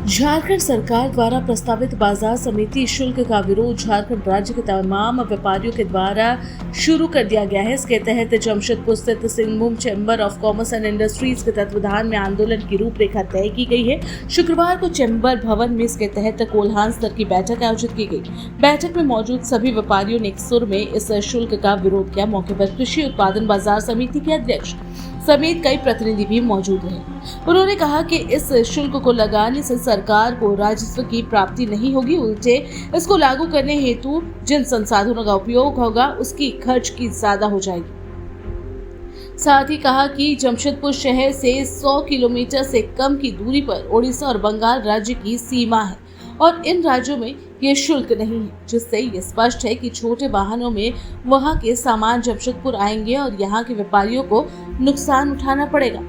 झारखंड सरकार द्वारा प्रस्तावित बाजार समिति शुल्क का विरोध झारखंड राज्य के तमाम व्यापारियों के द्वारा शुरू कर दिया गया है। इसके तहत जमशेदपुर स्थित Singhbhum chamber of commerce and industries के तत्वाधान में आंदोलन की रूपरेखा तय की गई है। शुक्रवार को चैम्बर भवन में इसके तहत कोल्हान स्तर की बैठक आयोजित की गई। बैठक में मौजूद सभी व्यापारियों ने एक सुर में इस शुल्क का विरोध किया। मौके पर कृषि उत्पादन बाजार समिति के अध्यक्ष समेत कई प्रतिनिधि भी मौजूद रहे। उन्होंने कहा कि इस शुल्क को लगाने से सरकार को राजस्व की प्राप्ति नहीं होगी, उल्टे इसको लागू करने हेतु जिन संसाधनों का उपयोग होगा उसकी खर्च की ज्यादा हो जाएगी। साथ ही कहा कि जमशेदपुर शहर से 100 किलोमीटर से कम की दूरी पर ओडिशा और बंगाल राज्य की सीमा है और इन राज्यों में ये शुल्क नहीं है, जिससे ये स्पष्ट है कि छोटे वाहनों में वहां के सामान जमशेदपुर आएंगे और यहाँ के व्यापारियों को नुकसान उठाना पड़ेगा।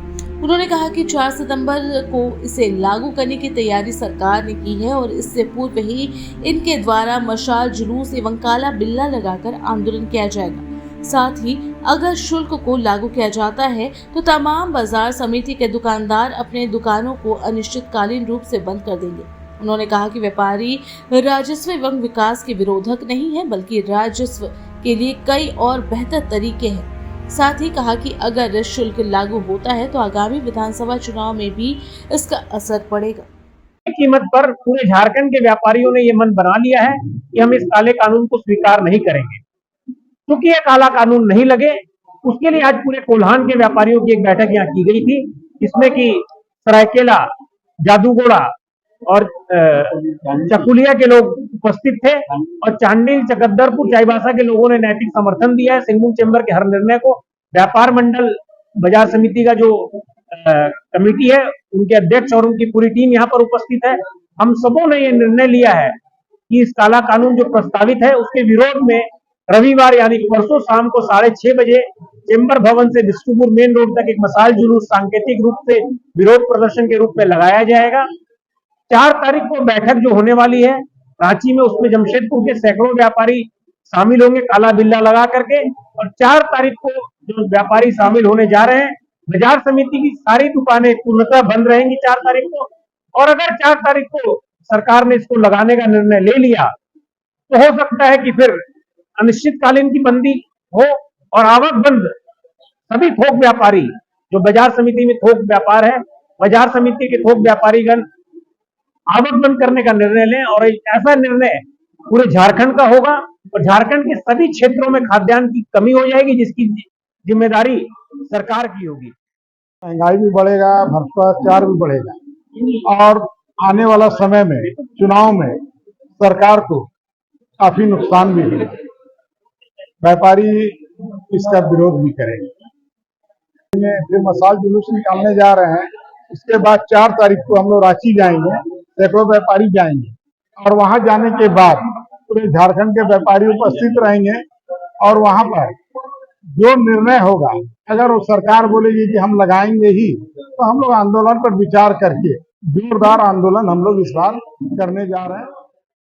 उन्होंने कहा कि 4 सितंबर को इसे लागू करने की तैयारी सरकार ने की है और इससे पूर्व ही इनके द्वारा मशाल जुलूस एवं काला बिल्ला लगाकर आंदोलन किया जाएगा। साथ ही अगर शुल्क को लागू किया जाता है तो तमाम बाजार समिति के दुकानदार अपने दुकानों को अनिश्चितकालीन रूप से बंद कर देंगे। उन्होंने कहा कि व्यापारी राजस्व एवं विकास के विरोधक नहीं है, बल्कि राजस्व के लिए कई और बेहतर तरीके हैं। साथ ही कहा कि अगर शुल्क लागू होता है तो आगामी विधानसभा चुनाव में भी इसका असर पड़ेगा। कीमत पर पूरे झारखंड के व्यापारियों ने ये मन बना लिया है कि हम इस काले कानून को स्वीकार नहीं करेंगे। क्योंकि ये काला कानून नहीं लगे, उसके लिए आज पूरे कोल्हान के व्यापारियों की एक बैठक यहाँ की गई थी, जिसमें कि सरायकेला, जादूगोड़ा और चकुलिया के लोग उपस्थित थे और चांडिल, चकद्दरपुर, चाईबासा के लोगों ने नैतिक समर्थन दिया है सिंहभूम चैम्बर के हर निर्णय को। व्यापार मंडल बाजार समिति का जो कमेटी है, उनके अध्यक्ष और उनकी पूरी टीम यहाँ पर उपस्थित है। हम सबों ने ये निर्णय लिया है कि इस काला कानून जो प्रस्तावित है उसके विरोध में रविवार यानी परसों शाम को 6:30 बजे चैम्बर भवन से बिष्टुपुर मेन रोड तक एक मशाल जुलूस सांकेतिक रूप से विरोध प्रदर्शन के रूप में लगाया जाएगा। 4 तारीख को बैठक जो होने वाली है रांची में, उसमें जमशेदपुर के सैकड़ों व्यापारी शामिल होंगे काला बिल्ला लगा करके। और 4 तारीख को जो व्यापारी शामिल होने जा रहे हैं, बाजार समिति की सारी दुकानें पूर्णतः बंद रहेंगी 4 तारीख को। और अगर 4 तारीख को सरकार ने इसको लगाने का निर्णय ले लिया तो हो सकता है कि फिर अनिश्चितकालीन की बंदी हो और आवक बंद सभी थोक व्यापारी जो बाजार समिति में थोक व्यापार है, बाजार समिति के थोक व्यापारीगण आवक बंद करने का निर्णय लें। और ऐसा निर्णय पूरे झारखंड का होगा और झारखंड के सभी क्षेत्रों में खाद्यान्न की कमी हो जाएगी, जिसकी जिम्मेदारी सरकार की होगी। महंगाई भी बढ़ेगा, भ्रष्टाचार भी बढ़ेगा और आने वाला समय में चुनाव में सरकार को काफी नुकसान भी होगा। व्यापारी इसका विरोध भी करेंगे। मशाल जुलूस निकालने जा रहे हैं, इसके बाद 4 तारीख को हम लोग रांची जाएंगे, सैकड़ों व्यापारी जाएंगे और वहां जाने के बाद पूरे झारखंड के व्यापारी उपस्थित रहेंगे और वहां पर जो निर्णय होगा, अगर वो सरकार बोलेगी कि हम लगाएंगे ही, तो हम लोग आंदोलन पर विचार करके जोरदार आंदोलन हम लोग इस बार करने जा रहे हैं।